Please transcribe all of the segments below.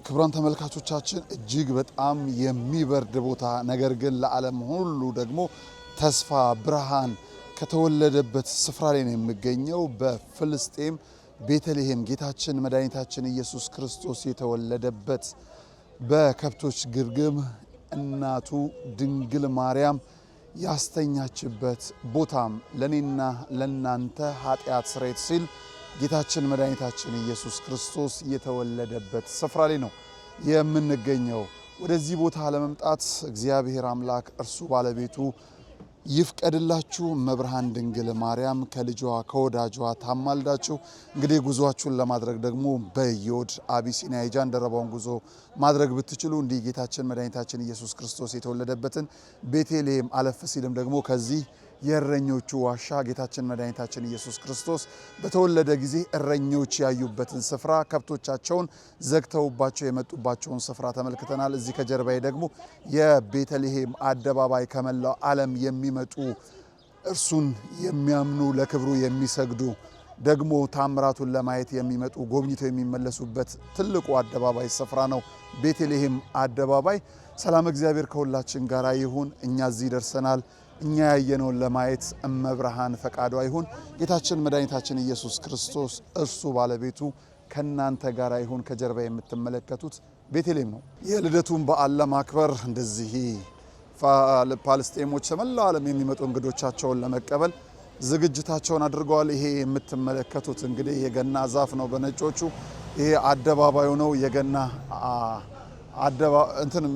ክብራን ተመልካቾቻችን እጅግ በጣም የሚበርድ ቦታ ነገር ግን ለዓለም ሁሉ ደግሞ ተስፋ ብርሃን ከተወለደበት ስፍራ ላይ ነው የሚገኘው በፍልስጤም ቤተልሔም ጌታችን መድኃኒታችን ኢየሱስ ክርስቶስ የተወለደበት በከብቶች ግርግም እናቱ ድንግል ማርያም ያስተኛችበት ቦታም ለኔና ለናንተ ኃጢአት ስርየት ሲል ጌታችን መድኃኒታችን ኢየሱስ ክርስቶስ የተወለደበት ስፍራ ላይ ነው የምንገኘው። ወደዚህ ቦታ ለመምጣት እግዚአብሔር አምላክ እርሱ ባለቤቱ ይፍቀድላችሁ። መብርሃን ድንግል ማርያም ከልጇ ከወዳጇ ታማልዳችሁ። እንግዲህ ጉዟችሁን ለማድረግ ደግሞ በዮድ አቢሲኒያ የጃንደረባውን ጉዞ ማድረግ ብትችሉ እንዲህ ጌታችን መድኃኒታችን ኢየሱስ ክርስቶስ የተወለደበትን ቤተልሔም አለፍ ሲልም ደግሞ ከዚህ የእረኞቹ ዋሻ ጌታችን መድኃኒታችን ኢየሱስ ክርስቶስ በተወለደ ጊዜ እረኞች ያዩበትን ስፍራ ከብቶቻቸውን ዘግተውባቸው የመጡባቸውን ስፍራ ተመልክተናል። እዚህ ከጀርባዬ ደግሞ የቤተልሔም አደባባይ ከመላው ዓለም የሚመጡ እርሱን የሚያምኑ ለክብሩ የሚሰግዱ ደግሞ ታምራቱን ለማየት የሚመጡ ጎብኝተው የሚመለሱበት ትልቁ አደባባይ ስፍራ ነው ቤተልሔም አደባባይ። ሰላም እግዚአብሔር ከሁላችን ጋር ይሁን። እኛ እዚህ ደርሰናል። እኛ ያየነውን ለማየት እመብርሃን ፈቃዷ ይሁን። ጌታችን መድኃኒታችን ኢየሱስ ክርስቶስ እርሱ ባለቤቱ ከናንተ ጋር ይሁን። ከጀርባ የምትመለከቱት ቤተልሔም ነው። የልደቱን በዓል ለማክበር እንደዚህ ፓለስጤሞች ከመላው ዓለም የሚመጡ እንግዶቻቸውን ለመቀበል ዝግጅታቸውን አድርገዋል። ይሄ የምትመለከቱት እንግዲህ የገና ዛፍ ነው በነጮቹ። ይሄ አደባባዩ ነው የገና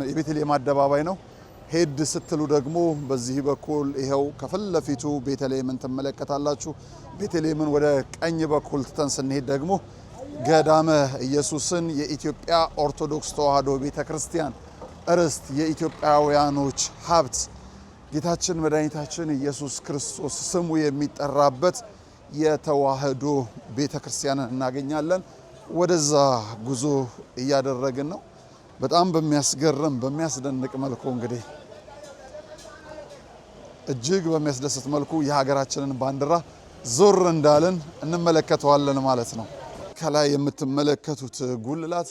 የቤተልሔም አደባባይ ነው። ሄድ ስትሉ ደግሞ በዚህ በኩል ይሄው ከፊት ለፊቱ ቤተልሔምን ትመለከታላችሁ። ቤተልሔምን ወደ ቀኝ በኩል ትተን ስንሄድ ደግሞ ገዳመ ኢየሱስን የኢትዮጵያ ኦርቶዶክስ ተዋሕዶ ቤተክርስቲያን ርስት የኢትዮጵያውያኖች ሀብት ጌታችን መድኃኒታችን ኢየሱስ ክርስቶስ ስሙ የሚጠራበት የተዋሕዶ ቤተክርስቲያንን እናገኛለን። ወደዛ ጉዞ እያደረግን ነው። በጣም በሚያስገርም በሚያስደንቅ መልኩ እንግዲህ እጅግ በሚያስደስት መልኩ የሀገራችንን ባንዲራ ዞር እንዳልን እንመለከተዋለን ማለት ነው። ከላይ የምትመለከቱት ጉልላት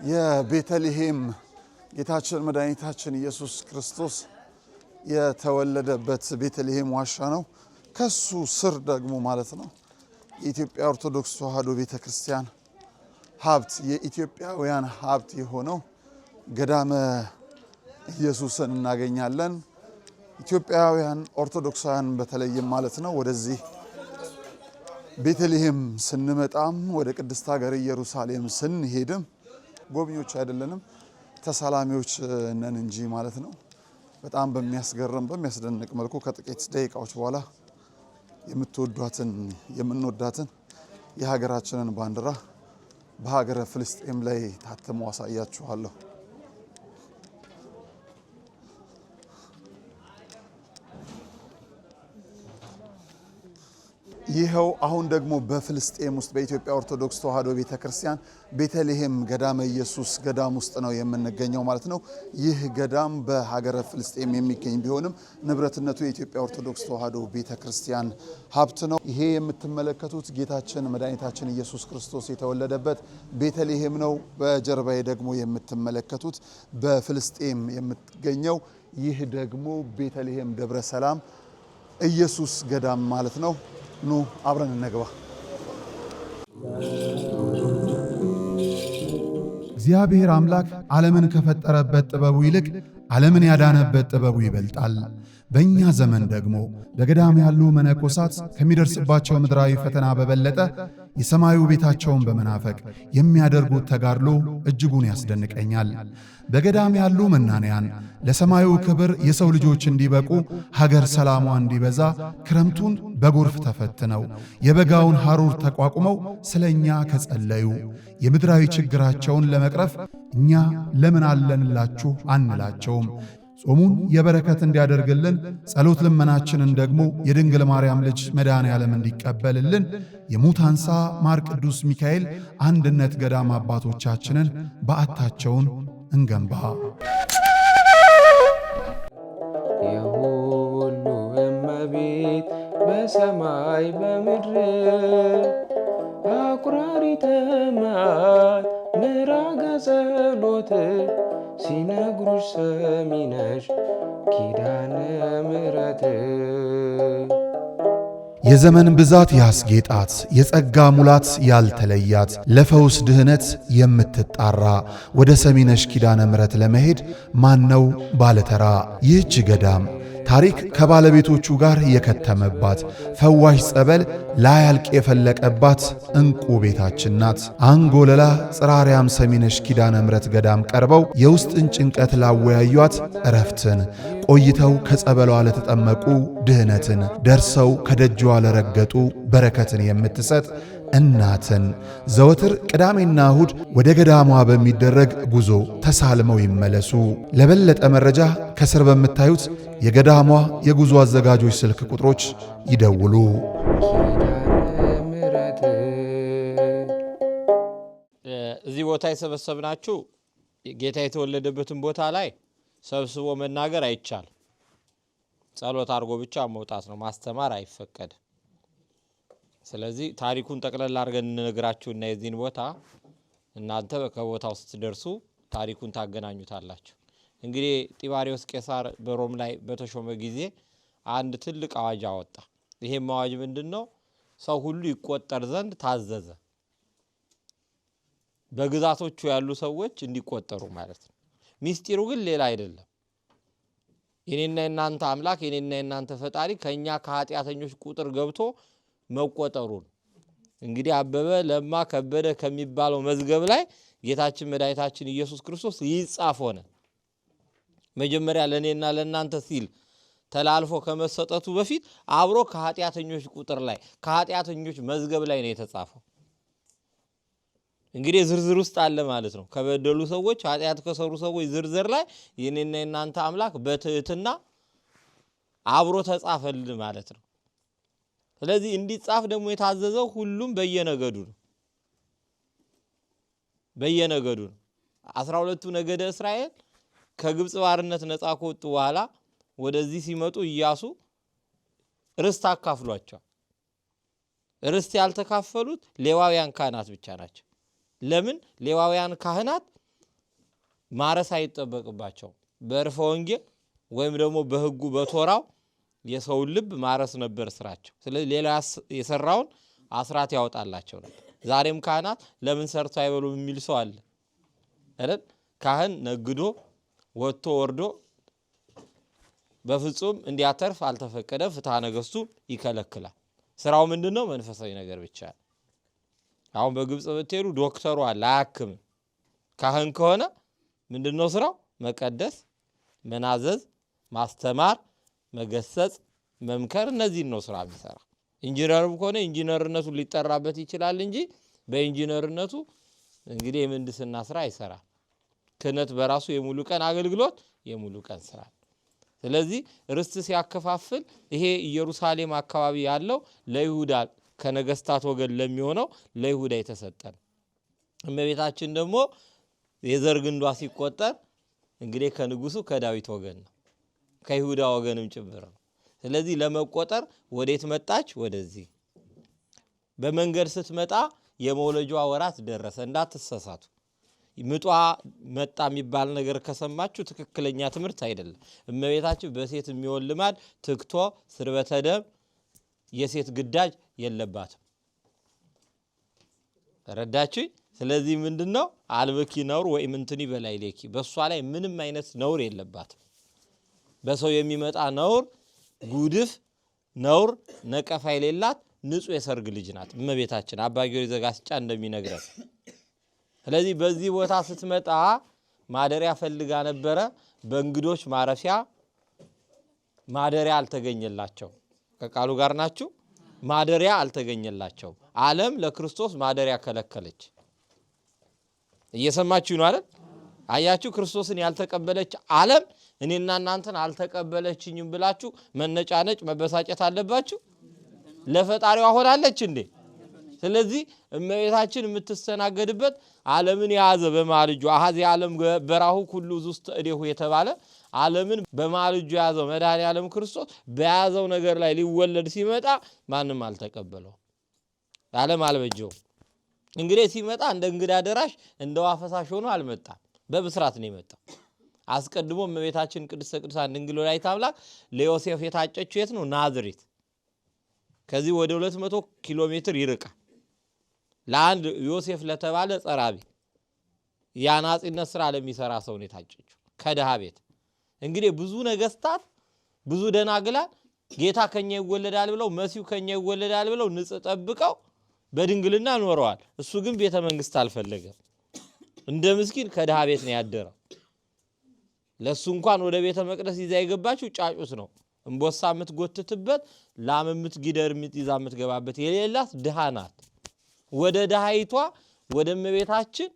የቤተልሔም ጌታችን መድኃኒታችን ኢየሱስ ክርስቶስ የተወለደበት ቤተልሔም ዋሻ ነው። ከሱ ስር ደግሞ ማለት ነው የኢትዮጵያ ኦርቶዶክስ ተዋሕዶ ቤተክርስቲያን ሀብት የኢትዮጵያውያን ሀብት የሆነው ገዳመ ኢየሱስን እናገኛለን። ኢትዮጵያውያን ኦርቶዶክሳውያን በተለይም ማለት ነው ወደዚህ ቤተልሔም ስንመጣም ወደ ቅድስት ሀገር ኢየሩሳሌም ስንሄድም ጎብኚዎች አይደለንም ተሳላሚዎች ነን እንጂ ማለት ነው። በጣም በሚያስገርም በሚያስደንቅ መልኩ ከጥቂት ደቂቃዎች በኋላ የምንወዳትን የሀገራችንን ባንዲራ በሀገረ ፍልስጤም ላይ ታትሞ አሳያችኋለሁ። ይሄው አሁን ደግሞ በፍልስጤም ውስጥ በኢትዮጵያ ኦርቶዶክስ ተዋሕዶ ቤተክርስቲያን ቤተልሔም ገዳመ ኢየሱስ ገዳም ውስጥ ነው የምንገኘው ማለት ነው። ይህ ገዳም በሀገረ ፍልስጤም የሚገኝ ቢሆንም ንብረትነቱ የኢትዮጵያ ኦርቶዶክስ ተዋሕዶ ቤተክርስቲያን ሀብት ነው። ይሄ የምትመለከቱት ጌታችን መድኃኒታችን ኢየሱስ ክርስቶስ የተወለደበት ቤተልሔም ነው። በጀርባዬ ደግሞ የምትመለከቱት በፍልስጤም የምትገኘው ይህ ደግሞ ቤተልሔም ደብረ ሰላም ኢየሱስ ገዳም ማለት ነው። ኑ አብረን እንግባ። እግዚአብሔር አምላክ ዓለምን ከፈጠረበት ጥበቡ ይልቅ ዓለምን ያዳነበት ጥበቡ ይበልጣል። በእኛ ዘመን ደግሞ በገዳም ያሉ መነኮሳት ከሚደርስባቸው ምድራዊ ፈተና በበለጠ የሰማዩ ቤታቸውን በመናፈቅ የሚያደርጉት ተጋድሎ እጅጉን ያስደንቀኛል። በገዳም ያሉ መናንያን ለሰማዩ ክብር የሰው ልጆች እንዲበቁ ሀገር ሰላሟ እንዲበዛ ክረምቱን በጎርፍ ተፈትነው የበጋውን ሐሩር ተቋቁመው ስለኛ ከጸለዩ የምድራዊ ችግራቸውን ለመቅረፍ እኛ ለምን አለንላችሁ አንላቸውም። ጾሙን የበረከት እንዲያደርግልን ጸሎት ልመናችንን ደግሞ የድንግል ማርያም ልጅ መድኃኔዓለም እንዲቀበልልን የሙታንሳ ማር ቅዱስ ሚካኤል አንድነት ገዳም አባቶቻችንን በዓታቸውን እንገንባ። የሁሉ እመቤት በሰማይ በምድር አቁራሪተ ማይ ምራገ በጸሎት ሲነግሩሽ ሰሚነሽ ኪዳነ ምሕረት የዘመን ብዛት ያስጌጣት የጸጋ ሙላት ያልተለያት ለፈውስ ድህነት የምትጣራ ወደ ሰሚነሽ ኪዳነ ምሕረት ለመሄድ ማነው ባለተራ? ይህች ገዳም ታሪክ ከባለቤቶቹ ጋር የከተመባት ፈዋሽ ጸበል ላያልቅ የፈለቀባት እንቁ ቤታችን ናት። አንጎለላ ጽራርያም ሰሚነሽ ኪዳነ ምሕረት ገዳም ቀርበው የውስጥን ጭንቀት ላወያዩት እረፍትን፣ ቆይተው ከጸበሏ ለተጠመቁ ድህነትን፣ ደርሰው ከደጇ ለረገጡ በረከትን የምትሰጥ እናትን ዘወትር ቅዳሜና እሁድ ወደ ገዳሟ በሚደረግ ጉዞ ተሳልመው ይመለሱ። ለበለጠ መረጃ ከስር በምታዩት የገዳሟ የጉዞ አዘጋጆች ስልክ ቁጥሮች ይደውሉ። እዚህ ቦታ የሰበሰብናችሁ ጌታ የተወለደበትን ቦታ ላይ ሰብስቦ መናገር አይቻልም። ጸሎት አድርጎ ብቻ መውጣት ነው፣ ማስተማር አይፈቀድም። ስለዚህ ታሪኩን ጠቅለል አድርገን እንነግራችሁና የዚህን ቦታ እናንተ ከቦታው ስትደርሱ ታሪኩን ታገናኙታላችሁ። እንግዲህ ጢባሪዎስ ቄሳር በሮም ላይ በተሾመ ጊዜ አንድ ትልቅ አዋጅ አወጣ። ይሄም አዋጅ ምንድነው? ሰው ሁሉ ይቆጠር ዘንድ ታዘዘ። በግዛቶቹ ያሉ ሰዎች እንዲቆጠሩ ማለት ነው። ሚስጢሩ ግን ሌላ አይደለም። የኔና የናንተ አምላክ የኔና የናንተ ፈጣሪ ከኛ ከኃጢአተኞች ቁጥር ገብቶ መቆጠሩን እንግዲህ አበበ ለማ ከበደ ከሚባለው መዝገብ ላይ ጌታችን መድኃኒታችን ኢየሱስ ክርስቶስ ይጻፍ ሆነ። መጀመሪያ ለኔና ለናንተ ሲል ተላልፎ ከመሰጠቱ በፊት አብሮ ከኃጢአተኞች ቁጥር ላይ ከኃጢአተኞች መዝገብ ላይ ነው የተጻፈው። እንግዲህ ዝርዝር ውስጥ አለ ማለት ነው። ከበደሉ ሰዎች ኃጢአት ከሰሩ ሰዎች ዝርዝር ላይ የኔና የናንተ አምላክ በትህትና አብሮ ተጻፈልን ማለት ነው። ስለዚህ እንዲጻፍ ደግሞ የታዘዘው ሁሉም በየነገዱ ነው። 12ቱ ነገደ እስራኤል ከግብጽ ባርነት ነፃ ከወጡ በኋላ ወደዚህ ሲመጡ ኢያሱ ርስት አካፍሏቸው። ርስት ያልተካፈሉት ሌዋውያን ካህናት ብቻ ናቸው። ለምን? ሌዋውያን ካህናት ማረስ አይጠበቅባቸው። በዕርፈ ወንጌል ወይም ደግሞ በሕጉ በቶራው የሰው ልብ ማረስ ነበር ስራቸው። ስለዚህ ሌላ የሰራውን አስራት ያወጣላቸው ነበር። ዛሬም ካህናት ለምን ሰርቶ አይበሉም የሚል ሰው አለ አይደል? ካህን ነግዶ ወጥቶ ወርዶ በፍጹም እንዲያተርፍ አልተፈቀደም። ፍትሐ ነገሥቱ ይከለክላል። ስራው ምንድነው? መንፈሳዊ ነገር ብቻ። አሁን በግብጽ ብትሄዱ ዶክተሩ አለ አያክም። ካህን ከሆነ ምንድነው ስራው? መቀደስ፣ መናዘዝ፣ ማስተማር፣ መገሰጽ፣ መምከር፣ እነዚህን ነው ስራ የሚሰራ። ኢንጂነርም ከሆነ ኢንጂነርነቱ ሊጠራበት ይችላል እንጂ በኢንጂነርነቱ እንግዲህ የምህንድስና ስራ አይሰራም። ክህነት በራሱ የሙሉ ቀን አገልግሎት የሙሉ ቀን ስራ። ስለዚህ ርስት ሲያከፋፍል ይሄ ኢየሩሳሌም አካባቢ ያለው ለይሁዳ ከነገስታት ወገን ለሚሆነው ለይሁዳ የተሰጠ ነው። እመቤታችን ደግሞ የዘር ግንዷ ሲቆጠር እንግዲህ ከንጉሱ ከዳዊት ወገን ነው፣ ከይሁዳ ወገንም ጭምር ነው። ስለዚህ ለመቆጠር ወዴት መጣች? ወደዚህ። በመንገድ ስትመጣ የመውለጃዋ ወራት ደረሰ። እንዳትሰሳቱ። ምጧ መጣ የሚባል ነገር ከሰማችሁ ትክክለኛ ትምህርት አይደለም። እመቤታችን በሴት የሚሆን ልማድ ትክቶ ስርበተ ደም የሴት ግዳጅ የለባትም። ተረዳችሁ? ስለዚህ ምንድነው? አልበኪ ነውር ወይ ምንትኒ በላይ ሌኪ፣ በሷ ላይ ምንም አይነት ነውር የለባትም። በሰው የሚመጣ ነውር፣ ጉድፍ፣ ነውር፣ ነቀፋ የሌላት ንጹህ የሰርግ ልጅ ናት እመቤታችን አባ ጊዮርጊስ ዘጋስጫ እንደሚነግረን። ስለዚህ በዚህ ቦታ ስትመጣ ማደሪያ ፈልጋ ነበረ። በእንግዶች ማረፊያ ማደሪያ አልተገኘላቸው። ከቃሉ ጋር ናችሁ? ማደሪያ አልተገኘላቸው። ዓለም ለክርስቶስ ማደሪያ ከለከለች። እየሰማችሁ ነው አይደል? አያችሁ? ክርስቶስን ያልተቀበለች ዓለም እኔና እናንተን አልተቀበለችኝም ብላችሁ መነጫነጭ መበሳጨት አለባችሁ? ለፈጣሪዋ ሆናለች እንዴ? ስለዚህ እመቤታችን የምትስተናገድበት ዓለምን የያዘ በማልጁ አሐዚ ዓለም በራሁ ኩሉ ውስጥ እዴሁ የተባለ ዓለምን በማልጁ የያዘው መድኃኔ ዓለም ክርስቶስ በያዘው ነገር ላይ ሊወለድ ሲመጣ ማንም አልተቀበለው። ዓለም አልበጀው። እንግዲህ ሲመጣ እንደ እንግዳ ደራሽ እንደ ውሃ ፈሳሽ ሆኖ አልመጣም። በብስራት ነው የመጣው። አስቀድሞ እመቤታችን ቅድስተ ቅዱሳን ድንግል ወላዲተ አምላክ ለዮሴፍ የታጨችው የት ነው? ናዝሬት። ከዚህ ወደ 200 ኪሎ ሜትር ይርቃል። ለአንድ ዮሴፍ ለተባለ ጸራቢ የአናጺነት ስራ ለሚሰራ ሰው ነው የታጨችው ከደሃ ቤት። እንግዲህ ብዙ ነገስታት ብዙ ደናግላን ጌታ ከኛ ይወለዳል ብለው መሲሁ ከኛ ይወለዳል ብለው ንጽ ጠብቀው በድንግልና ኖረዋል። እሱ ግን ቤተ መንግስት አልፈለገም። እንደ ምስኪን ከደሃ ቤት ነው ያደረው። ለሱ እንኳን ወደ ቤተ መቅደስ ይዛ የገባችው ጫጩት ነው። እንቦሳ የምትጎትትበት ላም የምትጊደር ይዛ የምትገባበት የሌላት ድሃ ናት። ወደ ድሃይቷ ወደ እመቤታችን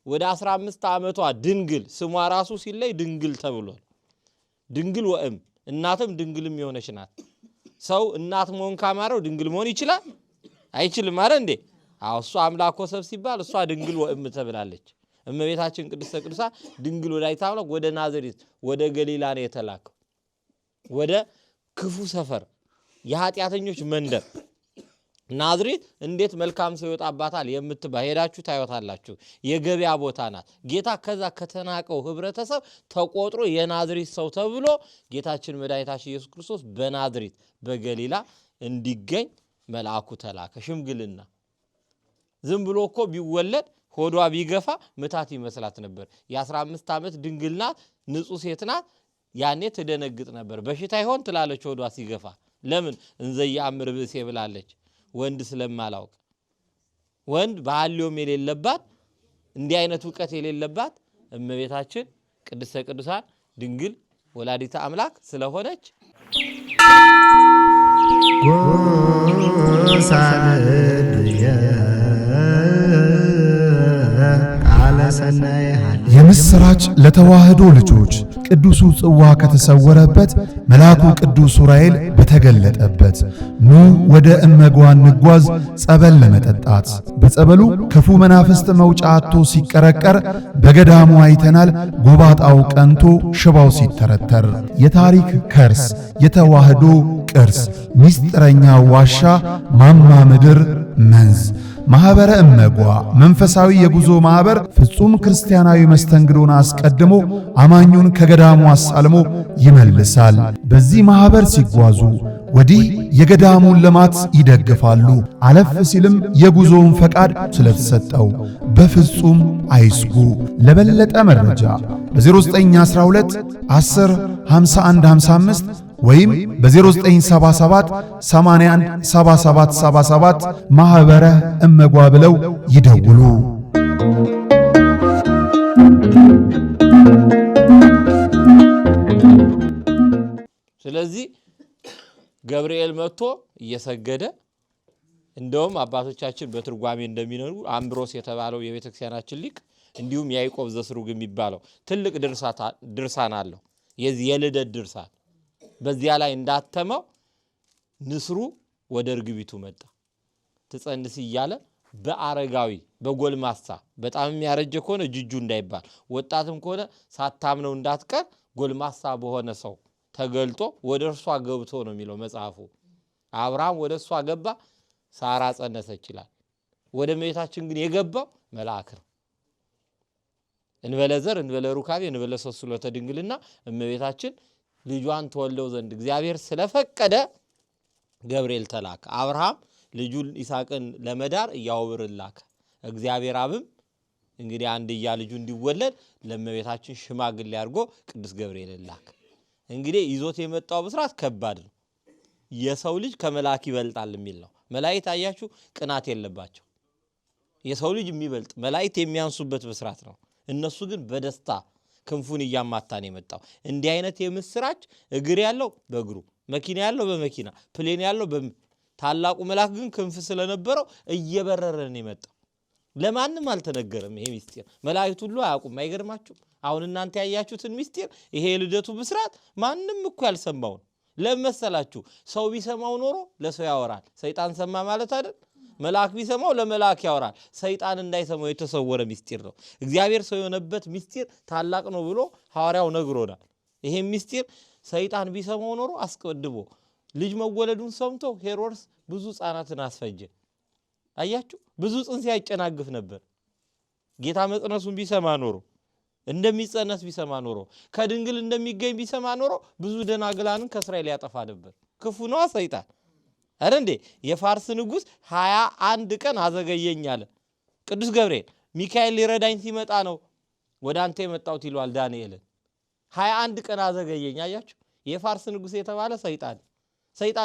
ወደ 15 ዓመቷ ድንግል ስሟ ራሱ ሲለይ ድንግል ተብሏል። ድንግል ወእም እናትም ድንግልም የሆነች ናት። ሰው እናት መሆን ካማረው ድንግል መሆን ይችላል አይችልም? አረ እንዴ! አዎ እሷ አምላክ ወሰብ ሲባል እሷ ድንግል ወእም ተብላለች። እመቤታችን ቅድስተ ቅዱሳን ድንግል ወላዲተ አምላክ ወደ ናዝሬት ወደ ገሊላ ነው የተላከው። ወደ ክፉ ሰፈር የኃጢአተኞች መንደር ናዝሬት እንዴት መልካም ሰው ይወጣባታል የምትባል ሄዳችሁ ታዩታላችሁ። የገበያ ቦታ ናት። ጌታ ከዛ ከተናቀው ህብረተሰብ ተቆጥሮ የናዝሬት ሰው ተብሎ ጌታችን መድኃኒታችን ኢየሱስ ክርስቶስ በናዝሬት በገሊላ እንዲገኝ መልአኩ ተላከ። ሽምግልና ዝም ብሎ እኮ ቢወለድ ሆዷ ቢገፋ ምታት ይመስላት ነበር። የ15 ዓመት ድንግል ናት፣ ንጹህ ሴት ናት። ያኔ ትደነግጥ ነበር። በሽታ ይሆን ትላለች ሆዷ ሲገፋ። ለምን? እንዘያምር ብእሴ ብላለች። ወንድ ስለማላውቅ ወንድ ባህልዮም የሌለባት እንዲህ አይነት ዕውቀት የሌለባት እመቤታችን ቅድስተ ቅዱሳን ድንግል ወላዲተ አምላክ ስለሆነች የምስራች ለተዋህዶ ልጆች ቅዱሱ ጽዋ ከተሰወረበት መልአኩ ቅዱስ ዑራኤል በተገለጠበት ኑ ወደ እመጓ እንጓዝ ጸበል ለመጠጣት። በጸበሉ ክፉ መናፍስት መውጫ አጥቶ ሲቀረቀር በገዳሙ አይተናል። ጎባጣው ቀንቶ ሽባው ሲተረተር የታሪክ ከርስ የተዋህዶ ቅርስ ሚስጥረኛ ዋሻ ማማ ምድር መንዝ ማህበረ እመጓ መንፈሳዊ የጉዞ ማህበር ፍጹም ክርስቲያናዊ መስተንግዶን አስቀድሞ አማኙን ከገዳሙ አሳልሞ ይመልሳል። በዚህ ማህበር ሲጓዙ ወዲህ የገዳሙን ልማት ይደግፋሉ። አለፍ ሲልም የጉዞውን ፈቃድ ስለተሰጠው በፍጹም አይስጉ። ለበለጠ መረጃ በ0912 10 51 55 ወይም በ0977 81 77 77 ማህበረ እመጓ ብለው ይደውሉ። ስለዚህ ገብርኤል መጥቶ እየሰገደ እንደውም አባቶቻችን በትርጓሜ እንደሚነሩ አምብሮስ የተባለው የቤተክርስቲያናችን ሊቅ እንዲሁም ያዕቆብ ዘስሩግ የሚባለው ትልቅ ድርሳን አለው። የዚህ የልደት ድርሳን በዚያ ላይ እንዳተመው ንስሩ ወደ እርግቢቱ መጣ ትጸንስ እያለ በአረጋዊ በጎልማሳ በጣም የሚያረጀ ከሆነ ጅጁ እንዳይባል ወጣትም ከሆነ ሳታምነው እንዳትቀር ጎልማሳ በሆነ ሰው ተገልጦ ወደ እርሷ ገብቶ ነው የሚለው መጽሐፉ። አብርሃም ወደ እርሷ ገባ፣ ሳራ ጸነሰች ይላል። ወደ እመቤታችን ግን የገባው መልአክ ነው። እንበለ ዘር እንበለ ሩካቤ እንበለ ሰስሎተ ድንግልና እመቤታችን ልጇን ተወልደው ዘንድ እግዚአብሔር ስለፈቀደ ገብርኤል ተላከ። አብርሃም ልጁን ይስሐቅን ለመዳር ያውብርን ላከ። እግዚአብሔር አብም እንግዲህ አንድያ ልጁ እንዲወለድ ለእመቤታችን ሽማግሌ አድርጎ ቅዱስ ገብርኤል ላከ። እንግዲህ ይዞት የመጣው ብስራት ከባድ ነው። የሰው ልጅ ከመላእክት ይበልጣል የሚል ነው። መላእክት አያችሁ ቅናት የለባቸው። የሰው ልጅ የሚበልጥ መላእክት የሚያንሱበት ብስራት ነው። እነሱ ግን በደስታ ክንፉን እያማታን የመጣው እንዲህ አይነት የምስራች እግር ያለው በእግሩ መኪና ያለው በመኪና ፕሌን ያለው ታላቁ መልአክ ግን ክንፍ ስለነበረው እየበረረን የመጣው ለማንም አልተነገረም። ይሄ ሚስጥር መላእክት ሁሉ አያውቁም። አይገርማችሁም? አሁን እናንተ ያያችሁትን ሚስጥር ይሄ ልደቱ ብስራት ማንም እኮ ያልሰማው ነው። ለመሰላችሁ ሰው ቢሰማው ኖሮ ለሰው ያወራል። ሰይጣን ሰማ ማለት አይደል? መልአክ ቢሰማው ለመልአክ ያወራል። ሰይጣን እንዳይሰማው የተሰወረ ሚስጥር ነው። እግዚአብሔር ሰው የሆነበት ሚስጥር ታላቅ ነው ብሎ ሐዋርያው ነግሮናል። ይሄ ሚስጥር ሰይጣን ቢሰማው ኖሮ አስቀድሞ ልጅ መወለዱን ሰምቶ ሄሮድስ ብዙ ሕፃናትን አስፈጀ። አያችሁ ብዙ ጽንስ ያጨናግፍ ነበር። ጌታ መጽነሱን ቢሰማ ኖሮ እንደሚጸነስ ቢሰማ ኖሮ ከድንግል እንደሚገኝ ቢሰማ ኖሮ ብዙ ደናግላንን ከእስራኤል ያጠፋ ነበር። ክፉ ነው ሰይጣን አይደል እንዴ? የፋርስ ንጉስ 21 ቀን አዘገየኝ አለ ቅዱስ ገብርኤል። ሚካኤል ሊረዳኝ ሲመጣ ነው ወደ አንተ የመጣሁት ይሏል ዳንኤልን። 21 ቀን አዘገየኝ። አያችሁ የፋርስ ንጉስ የተባለ ሰይጣን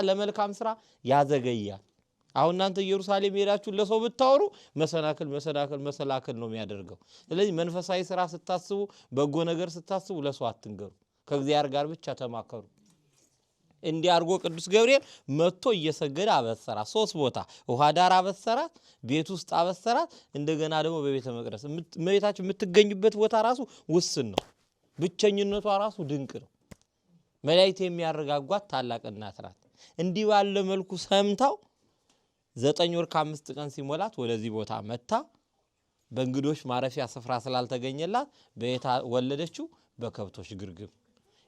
ለመልካም ስራ ያዘገያል። አሁን እናንተ ኢየሩሳሌም ሄዳችሁ ለሰው ብታወሩ መሰናክል ነው የሚያደርገው። ስለዚህ መንፈሳዊ ስራ ስታስቡ፣ በጎ ነገር ስታስቡ ለሰው አትንገሩ፣ ከእግዚአብሔር ጋር ብቻ ተማከሩ። እንዲህ አድርጎ ቅዱስ ገብርኤል መጥቶ እየሰገደ አበሰራት። 3 ቦታ ውሃ ዳር አበሰራት፣ ቤት ውስጥ አበሰራት፣ እንደገና ደግሞ በቤተ መቅደስ። እመቤታችን የምትገኝበት ቦታ ራሱ ውስን ነው። ብቸኝነቷ ራሱ ድንቅ ነው። መላእክት የሚያረጋጓት ታላቅ እናት ናት። እንዲህ ባለ መልኩ ሰምታው 9 ወር ከ5 ቀን ሲሞላት ወደዚህ ቦታ መጣ። በእንግዶች ማረፊያ ስፍራ ስላልተገኘላት በየታ ወለደችው? በከብቶች ግርግም።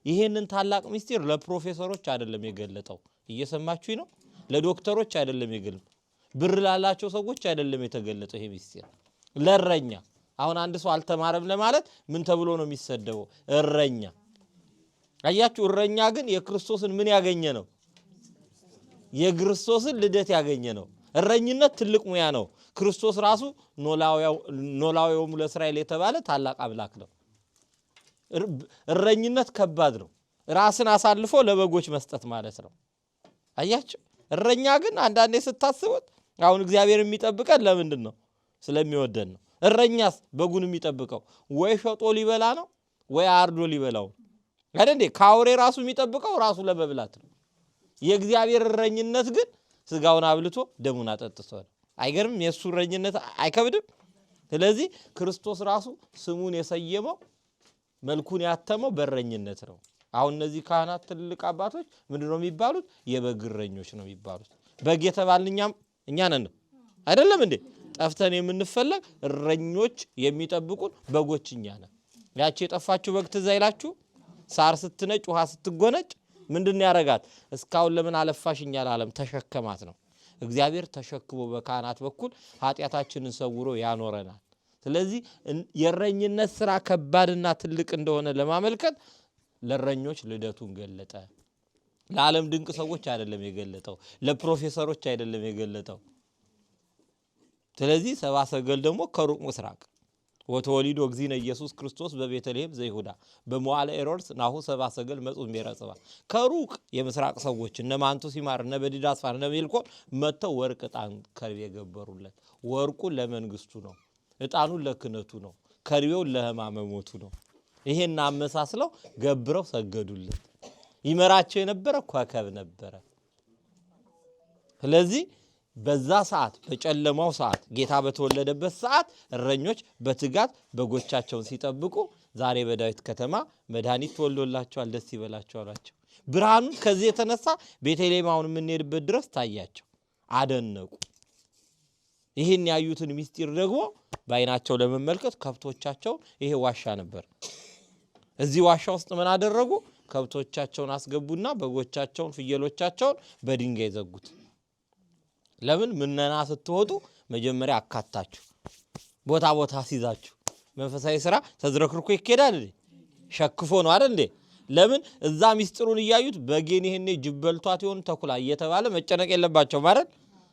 ይሄንን ታላቅ ምስጢር ለፕሮፌሰሮች አይደለም የገለጠው። እየሰማችሁኝ ነው? ለዶክተሮች አይደለም የገለጠው። ብር ላላቸው ሰዎች አይደለም የተገለጠው ይሄ ምስጢር። ለእረኛ። አሁን አንድ ሰው አልተማረም ለማለት ምን ተብሎ ነው የሚሰደበው? እረኛ። አያችሁ እረኛ ግን የክርስቶስን ምን ያገኘ ነው? የክርስቶስን ልደት ያገኘ ነው። እረኝነት ትልቅ ሙያ ነው። ክርስቶስ ራሱ ኖላዊው ለእስራኤል የተባለ ታላቅ አምላክ ነው። እረኝነት ከባድ ነው። ራስን አሳልፎ ለበጎች መስጠት ማለት ነው። አያችሁ እረኛ ግን አንዳንዴ ስታስቡት አሁን እግዚአብሔር የሚጠብቀን ለምንድን ነው? ስለሚወደን ነው። እረኛስ በጉን የሚጠብቀው ወይ ሸጦ ሊበላ ነው ወይ አርዶ ሊበላው አይደል እንዴ? ካውሬ ራሱ የሚጠብቀው ራሱ ለመብላት ነው። የእግዚአብሔር እረኝነት ግን ስጋውን አብልቶ ደሙን አጠጥቶ ነው። አይገርም? የሱ እረኝነት አይከብድም? ስለዚህ ክርስቶስ ራሱ ስሙን የሰየመው መልኩን ያተመው በእረኝነት ነው። አሁን እነዚህ ካህናት ትልቅ አባቶች ምንድነው የሚባሉት? የበግ እረኞች ነው የሚባሉት። በግ የተባልኛም እኛ ነን አይደለም እንዴ? ጠፍተን የምንፈለግ እረኞች የሚጠብቁን በጎች እኛ ነን። ያቺ የጠፋችሁ በግ ትዝ አይላችሁ? ሳር ስትነጭ ውሃ ስትጎነጭ ምንድነው ያረጋት? እስካሁን ለምን አለፋሽኛ ለዓለም ተሸከማት ነው። እግዚአብሔር ተሸክሞ በካህናት በኩል ኃጢአታችንን ሰውሮ ያኖረናል። ስለዚህ የእረኝነት ስራ ከባድና ትልቅ እንደሆነ ለማመልከት ለእረኞች ልደቱን ገለጠ። ለዓለም ድንቅ ሰዎች አይደለም የገለጠው፣ ለፕሮፌሰሮች አይደለም የገለጠው። ስለዚህ ሰብአ ሰገል ደግሞ ከሩቅ ምስራቅ ወተወሊዶ እግዚእነ ኢየሱስ ክርስቶስ በቤተልሔም ዘይሁዳ በመዋዕለ ሄሮድስ ናሁ ሰብአ ሰገል መጹ እምቤረጽባ። ከሩቅ የምስራቅ ሰዎች እነ ማንቱ ሲማር እነ በዲዳስፋር እነ ሜልኮል መጥተው ወርቅ ዕጣን ከርቤ ገበሩለት። ወርቁ ለመንግስቱ ነው፣ ዕጣኑን ለክህነቱ ነው፣ ከርቤውን ለሕማመ ሞቱ ነው። ይሄን አመሳስለው ገብረው ሰገዱለት። ይመራቸው የነበረ ኮከብ ነበረ። ስለዚህ በዛ ሰዓት በጨለማው ሰዓት ጌታ በተወለደበት ሰዓት እረኞች በትጋት በጎቻቸውን ሲጠብቁ ዛሬ በዳዊት ከተማ መድኃኒት ተወልዶላቸዋል፣ ደስ ይበላቸው አሏቸው። ብርሃኑን ከዚህ የተነሳ ቤተልሔም አሁን የምንሄድበት ድረስ ታያቸው፣ አደነቁ። ይህን ያዩትን ምስጢር ደግሞ በዓይናቸው ለመመልከት ከብቶቻቸውን ይሄ ዋሻ ነበር። እዚህ ዋሻ ውስጥ ምን አደረጉ? ከብቶቻቸውን አስገቡና በጎቻቸውን ፍየሎቻቸውን በድንጋይ ዘጉት። ለምን? ምነና ስትወጡ መጀመሪያ አካታችሁ ቦታ ቦታ ሲዛችሁ። መንፈሳዊ ስራ ተዝረክርኮ ይኬዳል እንዴ? ሸክፎ ነው አይደል እንዴ? ለምን? እዛ ምስጢሩን እያዩት በጌን ይሄኔ ጅበልቷት ይሆን ተኩላ እየተባለ መጨነቅ የለባቸው ማለት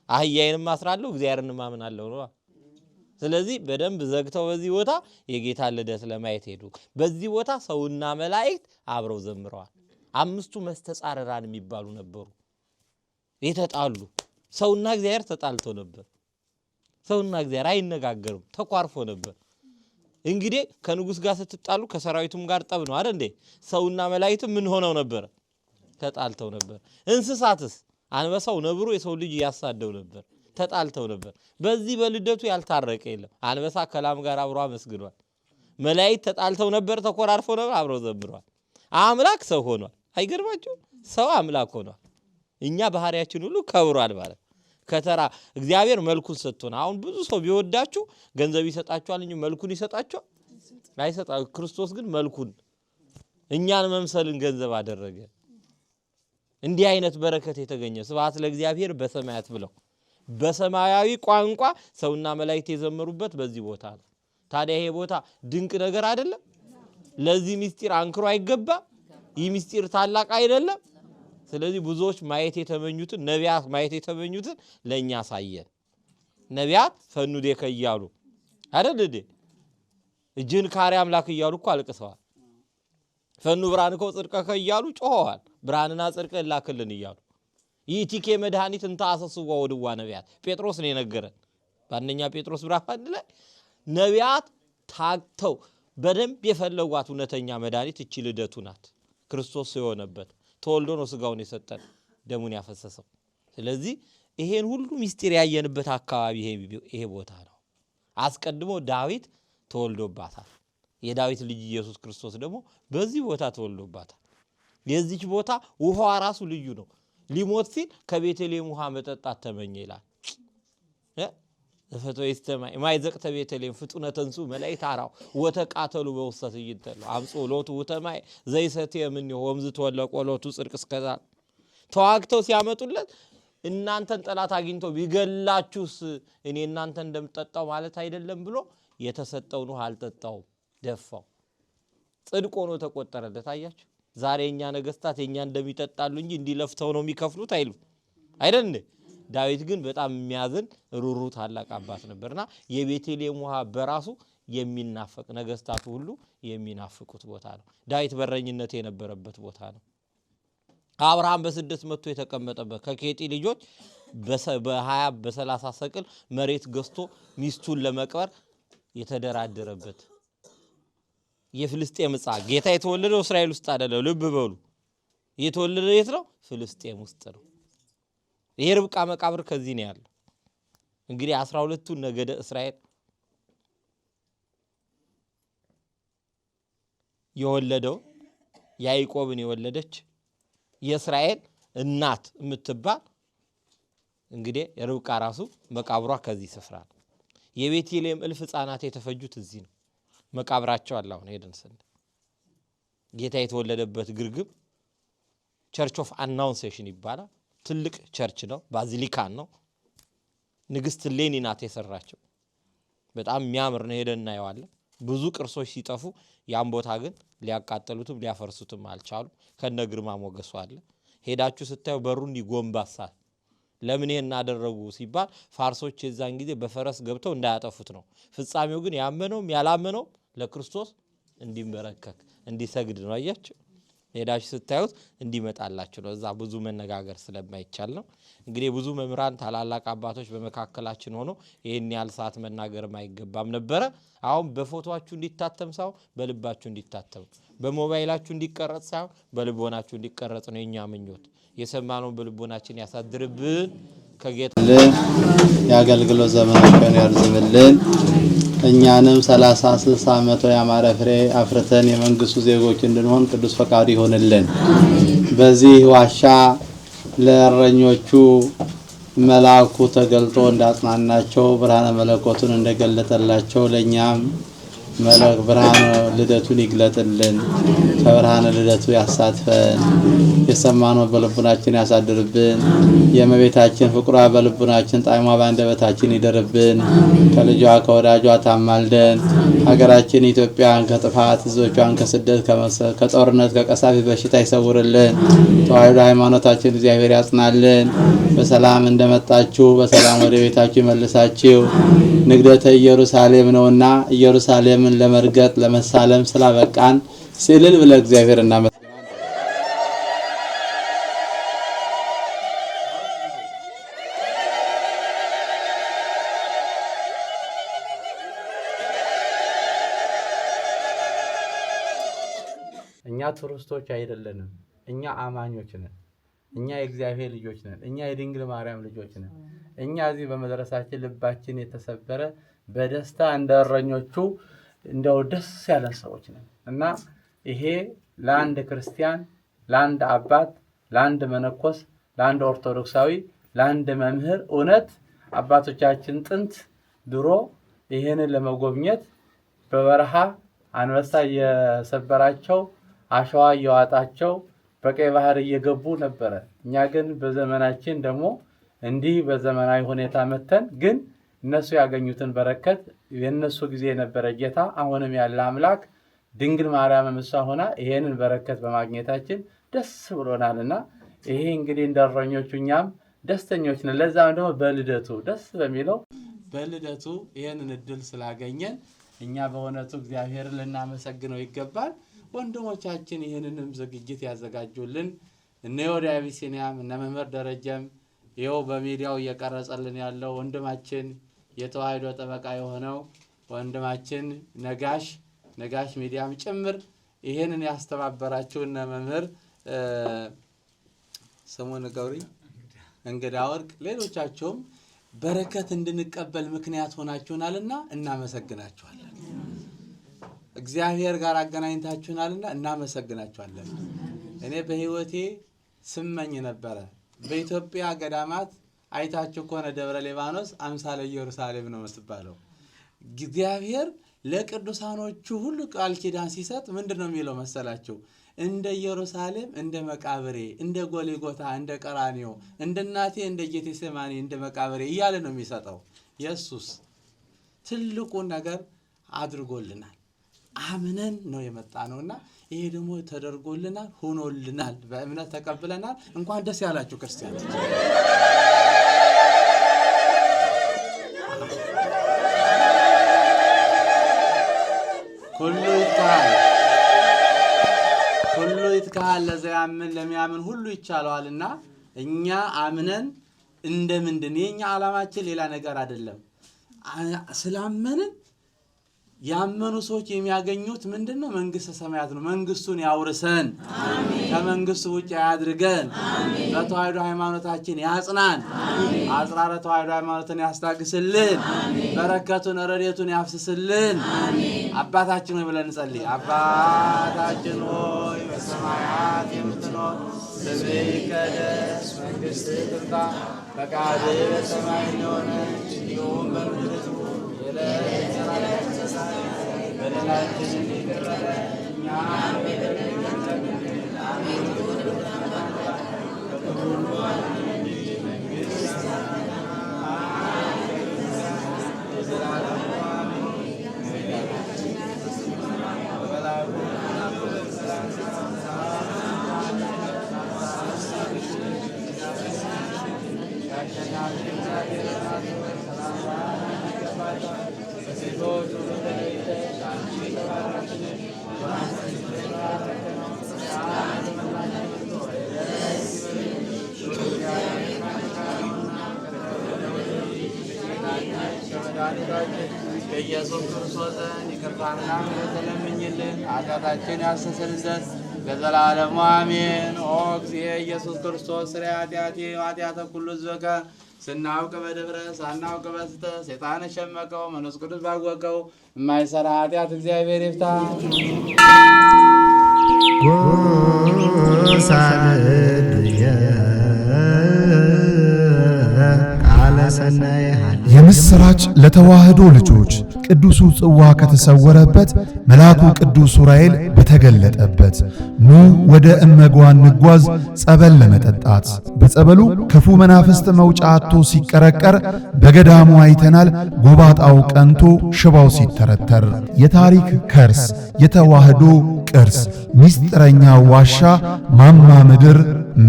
አህያዬንም ማስራለሁ እግዚአብሔርን ማምናለሁ ነው። ስለዚህ በደንብ ዘግተው በዚህ ቦታ የጌታ ልደት ለማየት ሄዱ። በዚህ ቦታ ሰውና መላእክት አብረው ዘምረዋል። 5ቱ መስተጻረራን የሚባሉ ነበሩ። የተጣሉ ሰውና እግዚአብሔር ተጣልተው ነበር። ሰውና እግዚአብሔር አይነጋገሩም፣ ተቋርፎ ነበር። እንግዲህ ከንጉስ ጋር ስትጣሉ ከሰራዊቱም ጋር ጠብ ነው አይደል እንዴ? ሰውና መላእክትም ምን ሆነው ነበር? ተጣልተው ነበር። እንስሳትስ አንበሳው ነብሩ የሰው ልጅ ያሳደው ነበር፣ ተጣልተው ነበር። በዚህ በልደቱ ያልታረቀ የለም። አንበሳ ከላም ጋር አብሮ አመስግኗል። መላእክት ተጣልተው ነበር፣ ተቆራርፈው ነበር፣ አብረው ዘምረዋል። አምላክ ሰው ሆኗል። አይገርማችሁ? ሰው አምላክ ሆኗል። እኛ ባህሪያችን ሁሉ ከብሯል ማለት ከተራ እግዚአብሔር መልኩን ሰጥቶና። አሁን ብዙ ሰው ቢወዳችሁ ገንዘብ ይሰጣችኋል እንጂ መልኩን ይሰጣችኋል አይሰጣው። ክርስቶስ ግን መልኩን እኛን መምሰልን ገንዘብ አደረገ። እንዲህ አይነት በረከት የተገኘ ስብሐት ለእግዚአብሔር በሰማያት ብለው በሰማያዊ ቋንቋ ሰውና መላእክት የዘመሩበት በዚህ ቦታ ነው። ታዲያ ይሄ ቦታ ድንቅ ነገር አይደለም? ለዚህ ምስጢር አንክሮ አይገባ? ይህ ምስጢር ታላቅ አይደለም? ስለዚህ ብዙዎች ማየት የተመኙትን ነቢያት ማየት የተመኙትን ለኛ ሳየን። ነቢያት ፈኑ ዴከ እያሉ አይደል እንዴ? እጅን ካሪ አምላክ እያሉ እኮ አልቅሰዋል። ፈኑ ብርሃንከ ጽድቀከ እያሉ ጮኸዋል። ብርሃንና ጽድቅን ላክልን እያሉ ይቲኬ መድኃኒት እንተ አሰስዋ ወድዋ ነቢያት ጴጥሮስ ነው የነገረን። በአንደኛ ጴጥሮስ ምዕራፍ 1 ላይ ነቢያት ታክተው በደንብ የፈለጓት እውነተኛ መድኃኒት እቺ ልደቱ ናት። ክርስቶስ የሆነበት ተወልዶ ነው ስጋውን የሰጠን ደሙን ያፈሰሰው። ስለዚህ ይሄን ሁሉ ምስጢር ያየንበት አካባቢ ይሄ ቦታ ነው። አስቀድሞ ዳዊት ተወልዶባታል። የዳዊት ልጅ ኢየሱስ ክርስቶስ ደግሞ በዚህ ቦታ ተወልዶባታል። የዚች ቦታ ውሃዋ ራሱ ልዩ ነው። ሊሞት ሲል ከቤተልሔም ውሃ መጠጣት ተመኘ ይላል። ዘፈቶ ይስተማይ ማይዘቅተ ቤተልሔም ፍጡነ ተንሱ መላእክት አራው ወተቃተሉ በውስጠት ይንተሉ አምጾ ሎቱ ወተማይ ዘይሰተ ምን ወምዝ ተወለቆ ሎቱ ጽድቅ እስከዛ ተዋግተው ሲያመጡለት እናንተን ጠላት አግኝተው ቢገላችሁስ እኔ እናንተን እንደምጠጣው ማለት አይደለም ብሎ የተሰጠውን ውሃ አልጠጣው ደፋው። ጽድቅ ሆኖ ተቆጠረለት። አያችሁ ዛሬ እኛ ነገስታት የኛ እንደሚጠጣሉ እንጂ እንዲለፍተው ነው የሚከፍሉት አይሉ አይደል እንዴ? ዳዊት ግን በጣም የሚያዝን ሩሩ ታላቅ አባት ነበርና የቤተልሔም ውሃ በራሱ የሚናፈቅ ነገስታቱ ሁሉ የሚናፍቁት ቦታ ነው። ዳዊት በረኝነት የነበረበት ቦታ ነው። አብርሃም በስደት መጥቶ የተቀመጠበት ከኬጢ ልጆች በ20 በ30 ሰቅል መሬት ገዝቶ ሚስቱን ለመቅበር የተደራደረበት የፍልስጤም ዕፃ ጌታ የተወለደው እስራኤል ውስጥ አይደለም። ልብ በሉ የተወለደው የት ነው? ፍልስጤም ውስጥ ነው። ይሄ ርብቃ መቃብር ከዚህ ነው ያለው። እንግዲህ 12ቱ ነገደ እስራኤል የወለደው ያዕቆብን የወለደች የእስራኤል እናት የምትባል እንግዲህ ርብቃ ራሱ መቃብሯ ከዚህ ስፍራ ነው። የቤተልሔም እልፍ ሕፃናት የተፈጁት እዚህ ነው። መቃብራቸው አለ። አሁን ሄደን ስንል ጌታ የተወለደበት ግርግም ቸርች ኦፍ አናውንሴሽን ይባላል። ትልቅ ቸርች ነው። ባዚሊካን ነው። ንግስት ሌኒ ናት የሰራቸው። በጣም የሚያምር ነው። ሄደን እናየዋለን። ብዙ ቅርሶች ሲጠፉ ያን ቦታ ግን ሊያቃጠሉትም ሊያፈርሱትም አልቻሉ። ከነ ግርማ ሞገሱ አለ። ሄዳችሁ ስታዩ በሩን ይጎንባሳል። ለምን ይሄን አደረጉ ሲባል ፋርሶች የዛን ጊዜ በፈረስ ገብተው እንዳያጠፉት ነው። ፍጻሜው ግን ያመነውም ያላመነው ለክርስቶስ እንዲመረከክ እንዲሰግድ ነው። አያችሁ ሄዳችሁ ስታዩት እንዲመጣላችሁ ነው። እዛ ብዙ መነጋገር ስለማይቻል ነው። እንግዲህ ብዙ መምህራን ታላላቅ አባቶች በመካከላችን ሆኖ ይሄን ያህል ሰዓት መናገር ማይገባም ነበረ። አሁን በፎቶአችሁ እንዲታተም ሳይሆን በልባችሁ እንዲታተም፣ በሞባይላችሁ እንዲቀረጽ ሳይሆን በልቦናችሁ እንዲቀረጽ ነው የኛ ምኞት። የሰማነውን በልቦናችን ያሳድርብን። ከጌታ የአገልግሎት ዘመናቸውን ያርዝምልን። እኛንም 30 60 መቶ ያማረ ፍሬ አፍርተን የመንግስቱ ዜጎች እንድንሆን ቅዱስ ፈቃዱ ይሆንልን። በዚህ ዋሻ ለእረኞቹ መልአኩ ተገልጦ እንዳጽናናቸው ብርሃነ መለኮቱን እንደገለጠላቸው ለኛም መልአክ ብርሃነ ልደቱን ይግለጥልን። ከብርሃነ ልደቱ ያሳትፈን። የሰማነው በልቡናችን ያሳድርብን። የእመቤታችን ፍቅሯ በልቡናችን ጣዕሟ በአንደበታችን ይደርብን። ከልጇ ከወዳጇ ታማልደን። ሀገራችን ኢትዮጵያን ከጥፋት ሕዝቦቿን ከስደት ከጦርነት ከቀሳፊ በሽታ ይሰውርልን። ተዋሕዶ ሃይማኖታችን እግዚአብሔር ያጽናልን። በሰላም እንደመጣችሁ በሰላም ወደ ቤታችሁ ይመልሳችሁ። ንግደተ ኢየሩሳሌም ነውና ኢየሩሳሌምን ለመርገጥ ለመሳለም ስላበቃን ሲልል ብለ እግዚአብሔር እናመሰግናለን። እኛ ቱሪስቶች አይደለንም። እኛ አማኞች ነን። እኛ የእግዚአብሔር ልጆች ነን። እኛ የድንግል ማርያም ልጆች ነን። እኛ እዚህ በመድረሳችን ልባችን የተሰበረ በደስታ እንደረኞቹ እንደው ደስ ያለን ሰዎች ነን እና ይሄ ለአንድ ክርስቲያን፣ ለአንድ አባት፣ ለአንድ መነኮስ፣ ለአንድ ኦርቶዶክሳዊ፣ ለአንድ መምህር እውነት አባቶቻችን ጥንት ድሮ ይሄንን ለመጎብኘት በበረሃ አንበሳ እየሰበራቸው አሸዋ እየዋጣቸው በቀይ ባህር እየገቡ ነበረ። እኛ ግን በዘመናችን ደግሞ እንዲህ በዘመናዊ ሁኔታ መተን ግን እነሱ ያገኙትን በረከት የነሱ ጊዜ የነበረ ጌታ አሁንም ያለ አምላክ ድንግል ማርያም እሷ ሆና ይሄንን በረከት በማግኘታችን ደስ ብሎናልና ይሄ እንግዲህ እንደረኞቹ እኛም ደስተኞች ነን። ለዛም ደግሞ በልደቱ ደስ በሚለው በልደቱ ይሄንን እድል ስላገኘን እኛ በእውነቱ እግዚአብሔርን ልናመሰግነው ይገባል። ወንድሞቻችን ይሄንንም ዝግጅት ያዘጋጁልን እነ ወደ አቢሲኒያም እነ መምህር ደረጀም ይኸው በሚዲያው እየቀረጸልን ያለው ወንድማችን የተዋህዶ ጠበቃ የሆነው ወንድማችን ነጋሽ ሚዲያም ጭምር ይሄንን ያስተባበራችሁ እነ መምህር ሰሞን ገውሪ እንግዳ ወርቅ ሌሎቻችሁም በረከት እንድንቀበል ምክንያት ሆናችሁናልና እናመሰግናችኋለን። እግዚአብሔር ጋር አገናኝታችሁናልና እናመሰግናችኋለን። እኔ በህይወቴ ስመኝ ነበረ በኢትዮጵያ ገዳማት አይታችሁ ከሆነ ደብረ ሊባኖስ አምሳለ ኢየሩሳሌም ነው የምትባለው። እግዚአብሔር ለቅዱሳኖቹ ሁሉ ቃል ኪዳን ሲሰጥ ምንድነው የሚለው መሰላችሁ? እንደ ኢየሩሳሌም እንደ መቃብሬ እንደ ጎልጎታ እንደ ቀራኒዮ እንደ እናቴ እንደ ጌቴሴማኒ እንደ መቃብሬ እያለ ነው የሚሰጠው። ኢየሱስ ትልቁ ነገር አድርጎልናል። አምነን ነው የመጣነውና ይሄ ደግሞ ተደርጎልናል፣ ሆኖልናል፣ በእምነት ተቀብለናል። እንኳን ደስ ያላችሁ ክርስቲያኖች። ሁሉ ይትካል ለዘያምን ለሚያምን ሁሉ ይቻለዋልና እኛ አምነን እንደምንድን የኛ ዓላማችን ሌላ ነገር አይደለም። ስላመንን ያመኑ ሰዎች የሚያገኙት ምንድነው? መንግስተ ሰማያት ነው። መንግስቱን ያውርሰን፣ ከመንግስቱ ውጭ ያድርገን፣ በተዋህዶ ሃይማኖታችን ያጽናን፣ አጽራረ ተዋህዶ ሃይማኖትን ያስታግስልን፣ በረከቱን ረድኤቱን ያፍስስልን። አባታችን ሆይ ብለን እንጸልይ። አባታችን ሆይ በሰማያት የምትኖር ስምህ ይቀደስ፣ መንግስትህ ትምጣ፣ ፈቃድህ በሰማይ እንደሆነች እንዲሁም በምድር ትሁን። በደላችንን ይቅር በለን እኛም በደላችንን ኢየሱስ ክርስቶስን ይቅርታና ምሕረትን ለምኝልን ኃጢአታችን ያስተሰርይ ዘንድ ለዘላለሙ አሜን። ኦ እግዚእ ኢየሱስ ክርስቶስ ስርየ ኃጢአቴ ወኃጢአተ ኩሉ ሕዝበከ ስናውቅ በድፍረት ሳናውቅ በስህተት ሰይጣን ሸመቀው መንፈስ ቅዱስ ባወቀው የማይሰራ ኃጢአት እግዚአብሔር ይፍታ። የምስራች ለተዋህዶ ልጆች ቅዱሱ ጽዋ ከተሰወረበት መልአኩ ቅዱስ ዑራኤል በተገለጠበት ኑ ወደ እመጓ እንጓዝ ጸበል ለመጠጣት። በጸበሉ ክፉ መናፍስት መውጫ አጥቶ ሲቀረቀር በገዳሙ አይተናል። ጎባጣው ቀንቶ ሽባው ሲተረተር የታሪክ ከርስ የተዋህዶ ቅርስ ሚስጥረኛ ዋሻ ማማ ምድር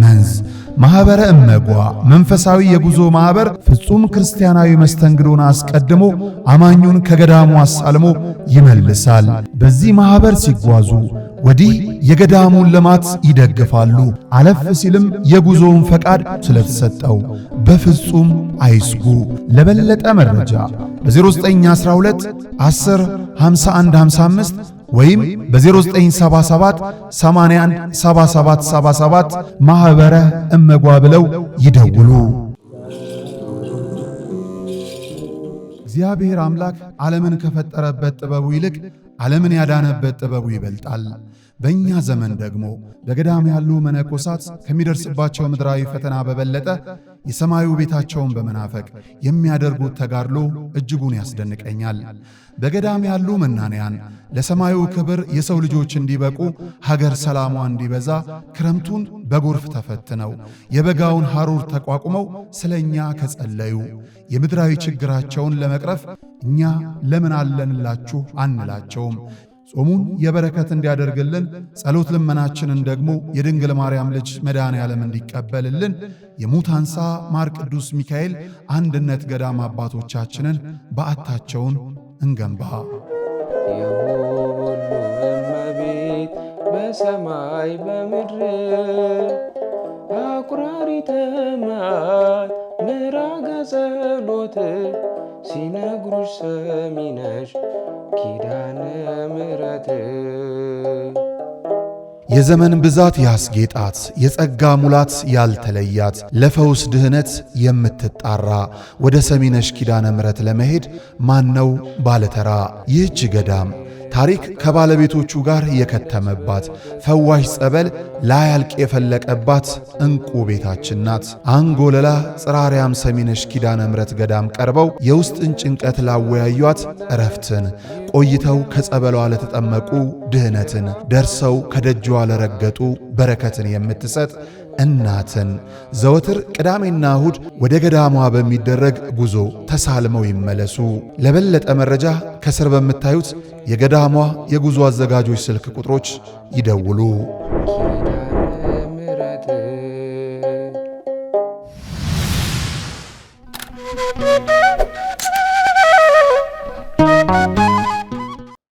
መንዝ ማህበረ እመጓ መንፈሳዊ የጉዞ ማህበር ፍጹም ክርስቲያናዊ መስተንግዶን አስቀድሞ አማኙን ከገዳሙ አሳልሞ ይመልሳል። በዚህ ማህበር ሲጓዙ ወዲህ የገዳሙን ልማት ይደግፋሉ። አለፍ ሲልም የጉዞውን ፈቃድ ስለተሰጠው በፍጹም አይስጉ። ለበለጠ መረጃ በ0912 10 51 55 ወይም በ0977 81 77 77 ማህበረ እመጓ ብለው ይደውሉ። እግዚአብሔር አምላክ ዓለምን ከፈጠረበት ጥበቡ ይልቅ ዓለምን ያዳነበት ጥበቡ ይበልጣል። በእኛ ዘመን ደግሞ በገዳም ያሉ መነኮሳት ከሚደርስባቸው ምድራዊ ፈተና በበለጠ የሰማዩ ቤታቸውን በመናፈቅ የሚያደርጉት ተጋድሎ እጅጉን ያስደንቀኛል። በገዳም ያሉ መናንያን ለሰማዩ ክብር የሰው ልጆች እንዲበቁ ሀገር ሰላሟ እንዲበዛ ክረምቱን በጎርፍ ተፈትነው የበጋውን ሐሩር ተቋቁመው ስለኛ ከጸለዩ የምድራዊ ችግራቸውን ለመቅረፍ እኛ ለምን አለንላችሁ አንላቸውም። ጾሙን የበረከት እንዲያደርግልን ጸሎት ልመናችንን ደግሞ የድንግል ማርያም ልጅ መድኃኔ ዓለም እንዲቀበልልን የሙታንሳ ማር ቅዱስ ሚካኤል አንድነት ገዳም አባቶቻችንን በዓታቸውን እንገንባ። የሁሉ እመቤት በሰማይ በምድር አቁራሪተ መዓት ምራገ ጸሎት ሲነግሩሽ ሰሚነሽ ኪዳነ ምሕረት የዘመን ብዛት ያስጌጣት የጸጋ ሙላት ያልተለያት ለፈውስ ድህነት የምትጣራ ወደ ሰሚነሽ ኪዳነ ምሕረት ለመሄድ ማነው ባለተራ? ይህች ገዳም ታሪክ ከባለቤቶቹ ጋር የከተመባት ፈዋሽ ጸበል ላያልቅ የፈለቀባት እንቁ ቤታችን ናት። አንጎለላ ጽራርያም ሰሚነሽ ኪዳነ ምሕረት ገዳም ቀርበው የውስጥን ጭንቀት ላወያዩት እረፍትን፣ ቆይተው ከጸበሏ ለተጠመቁ ድህነትን፣ ደርሰው ከደጇ ለረገጡ በረከትን የምትሰጥ እናትን ዘወትር ቅዳሜና እሁድ ወደ ገዳሟ በሚደረግ ጉዞ ተሳልመው ይመለሱ። ለበለጠ መረጃ ከስር በምታዩት የገዳሟ የጉዞ አዘጋጆች ስልክ ቁጥሮች ይደውሉ። ኪዳነ ምሕረት